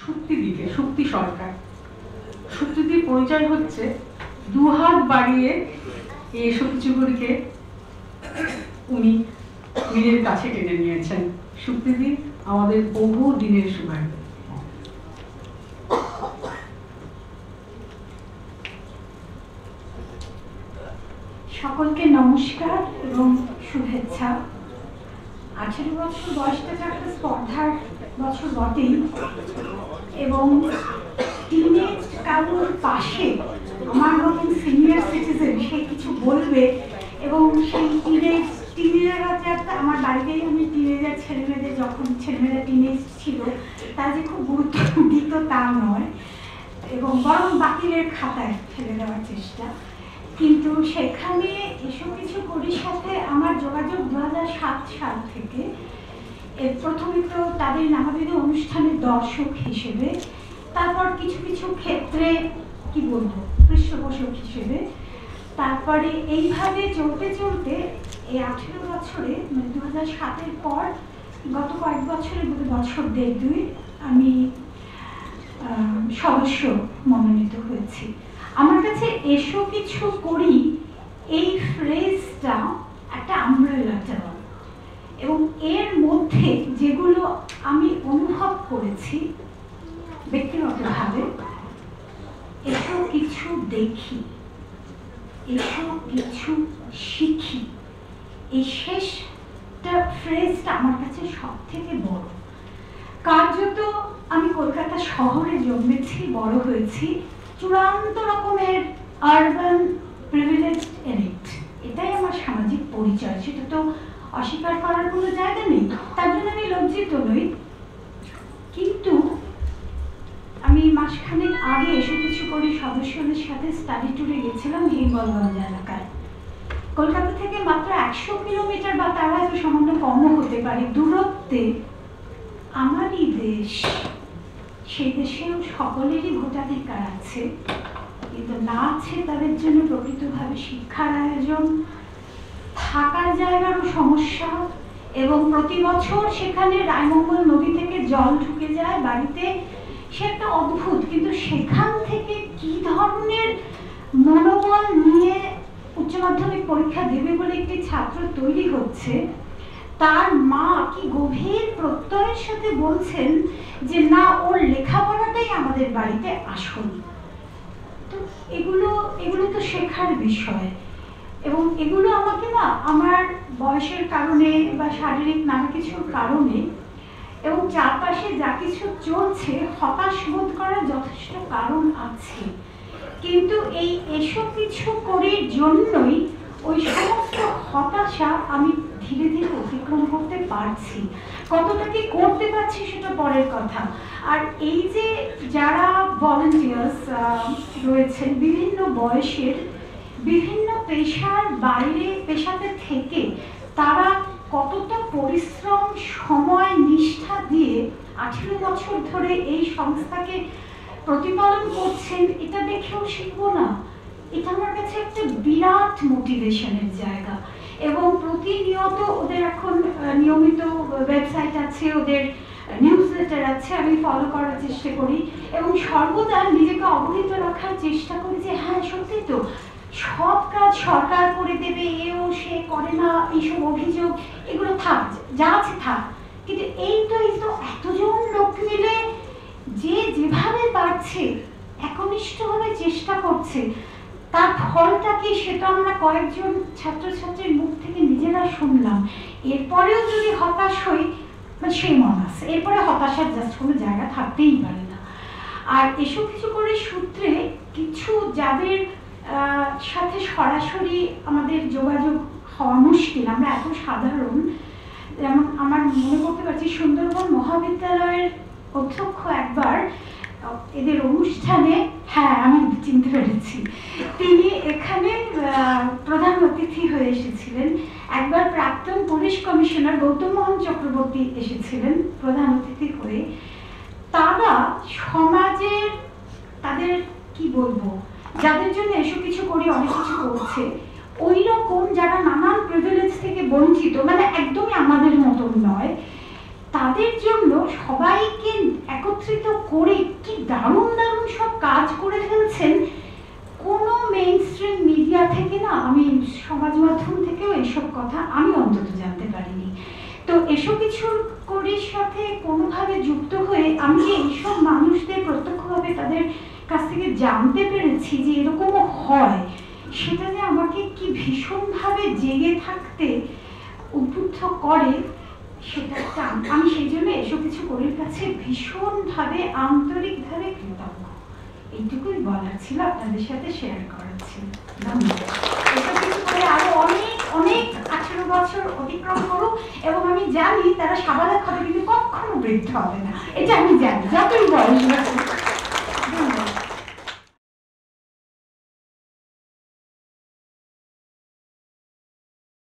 শুক্তিদিকে, শুক্তি সরকার। শুক্তিদির পরিচয় হচ্ছে দুহাত বাড়িয়ে এই সত্যিচুগুড়িকে উনি নিজের কাছে টেনে নিয়েছেন। শুক্তিদি আমাদের বহু দিনের শুভারম্ভ। সকলকে নমস্কার এবং শুভেচ্ছা। 18 বছর বয়সটা একটা স্পর্ধার বছর বটেই, এবং টিনেজ কারোর পাশে আমার মতন সিনিয়র সিটিজেন সে কিছু বলবে, এবং সেই টিনেজাররা যে আমার বাড়িতেই আমি টিনেজার ছেলেমেয়েদের, যখন ছেলেমেয়েরা টিনেজ ছিল তারা যে খুব গুরুত্ব দিত তা নয়, এবং বরং বাতিলের খাতায় ফেলে দেওয়ার চেষ্টা। কিন্তু সেখানে এসব কিছু করির সাথে আমার যোগাযোগ 2007 সাল থেকে। প্রথমে তো তাদের নানাবিধ অনুষ্ঠানের দর্শক হিসেবে, তারপর কিছু কিছু ক্ষেত্রে কি বলবো পৃষ্ঠপোষক হিসেবে, তারপরে এইভাবে চলতে চলতে এই 18 বছরে, মানে 2007-এর পর গত কয়েক বছরে, বছর দেড় দুই আমি সদস্য মনোনীত হয়েছি। আমার কাছে এসো কিছু করি এই ফ্রেজটা একটা আমব্রেলা টার্ম, এবং এর মধ্যে যেগুলো আমি অনুভব করেছি ব্যক্তিগতভাবে, এসো কিছু দেখি, এসো কিছু শিখি, এই শেষটা ফ্রেজটা আমার কাছে সব থেকে বড়। কার্যত আমি কলকাতা শহরে জন্মেছি, বড় হয়েছি, চূড়ান্ত রকমের আরবান প্রিভিলেজ এলিট, এটাই আমার সামাজিক পরিচয়, সেটা তো অস্বীকার করার কোনো জায়গা নেই, তার জন্য আমি লজ্জিত নই। কিন্তু আমি মাসখানেক আগে এসে কিছু করে সদস্যদের সাথে স্টাডি ট্যুরে গেছিলাম হিঙ্গলগঞ্জ এলাকায়। কলকাতা থেকে মাত্র 100 কিলোমিটার বা তার হয়তো সামান্য কমও হতে পারে দূরত্বে আমারই দেশ, সেই দেশেও সকলেরই ভোটাধিকার আছে, কিন্তু না আছে তাদের জন্য প্রকৃতভাবে শিক্ষার আয়োজন, থাকার জায়গারও সমস্যা, এবং প্রতি বছর সেখানে রায়মঙ্গল নদী থেকে জল ঢুকে যায় বাড়িতে, সে একটা অদ্ভুত। কিন্তু সেখান থেকে কি ধরনের মনোবল নিয়ে উচ্চ মাধ্যমিক পরীক্ষা দেবে বলে একটি ছাত্র তৈরি হচ্ছে, তার মা কি গভীর প্রত্যয়ের সাথে বলছেন যে না, ওর লেখাপড়াটাই আমাদের বাড়িতে আসল। তো এগুলো তো শেখার বিষয়, এবং এগুলো আমাকে না আমার বয়সের কারণে বা শারীরিক নানা কিছুর কারণে, এবং চারপাশে যা কিছু চলছে, হতাশ বোধ করার যথেষ্ট কারণ আছে। কিন্তু এই এসব কিছু করার জন্যই ওই সমস্ত হতাশা আমি ধীরে ধীরে অতিক্রম করতে পারছি। কতটা কি করতে পারছি সেটা পরের কথা। আর এই যে যারা ভলান্টিয়ার্স রয়েছেন বিভিন্ন বয়সের, বিভিন্ন পেশার বাইরে, পেশাতে থেকে তারা কতটা পরিশ্রম, সময়, নিষ্ঠা দিয়ে 18 বছর ধরে এই সংস্থাকে প্রতিপালন করছেন, এটা দেখেও শিখবো না? এটা আমার কাছে একটা বিরাট মোটিভেশনের জায়গা। এবং প্রতিনিয়ত ওদের এখন নিয়মিত ওয়েবসাইট আছে, ওদের নিউজ লেটার আছে, আমি ফলো করার চেষ্টা করি, এবং সর্বদা নিজেকে অবহিত রাখার চেষ্টা করি যে হ্যাঁ সত্যি তো, সব কাজ সরকার করে দেবে, এও সে করে না, এইসব অভিযোগ এগুলো থাক, যা আছে থাক, কিন্তু এই তো এতজন লোক মিলে যে যেভাবে পারছে একনিষ্ঠভাবে চেষ্টা করছে, তার ফলটা কি সেটা আমরা কয়েকজন ছাত্রছাত্রীর মুখ থেকে নিজেরা শুনলাম। এরপরেও যদি হতাশ হই, মানে সেই মন আছে, এরপরে হতাশার জাস্ট কোনো জায়গা থাকতেই পারে না। আর এসব কিছু করে সূত্রে কিছু যাদের সাথে সরাসরি আমাদের যোগাযোগ হওয়া মুশকিল, আমরা এত সাধারণ, যেমন আমার মনে করতে পারছি সুন্দরবন মহাবিদ্যালয়ের অধ্যক্ষ একবার এদের অনুষ্ঠানে, হ্যাঁ আমি চিনতে পেরেছি, তিনি এখানে প্রধান অতিথি হয়ে এসেছিলেন। একবার প্রাক্তন পুলিশ কমিশনার গৌতম মোহন চক্রবর্তী এসেছিলেন প্রধান অতিথি হয়ে। তারা সমাজের, তাদের কি বলবো, যাদের জন্য এসব কিছু করি, অনেক কিছু করছে, ওই রকম যারা নানান প্রিভিলেজ থেকে বঞ্চিত, মানে একদমই আমাদের মতন নয়, তারা তাদের জন্য সবাইকে একত্রিত করে কি দারুণ দারুণ সব কাজ করে ফেলছেন। কোনো মেইন স্ট্রিম মিডিয়া থেকে না, আমি সমাজ মাধ্যম থেকেও এইসব কথা আমি অন্তত জানতে পারিনি। তো এসব কিছুর করির সাথে কোনোভাবে যুক্ত হয়ে আমি যে এইসব মানুষদের প্রত্যক্ষভাবে তাদের কাছ থেকে জানতে পেরেছি যে এরকমও হয়, সেটা যে আমাকে কি ভীষণভাবে জেগে থাকতে উদ্বুদ্ধ করে, সেটা আমি সেই জন্য এসব কিছু করির কাছে ভীষণভাবে আন্তরিকভাবে কৃতজ্ঞ। এইটুকুই বলার ছিল, আপনাদের সাথে শেয়ার করার ছিল। ধন্যবাদ। এসব কিছু করে আরো অনেক অনেক 18 বছর অতিক্রম করুক, এবং আমি জানি তারা সাবালক হবে কিন্তু কখনো বৃদ্ধ হবে না, এটা আমি জানি যতই বয়স।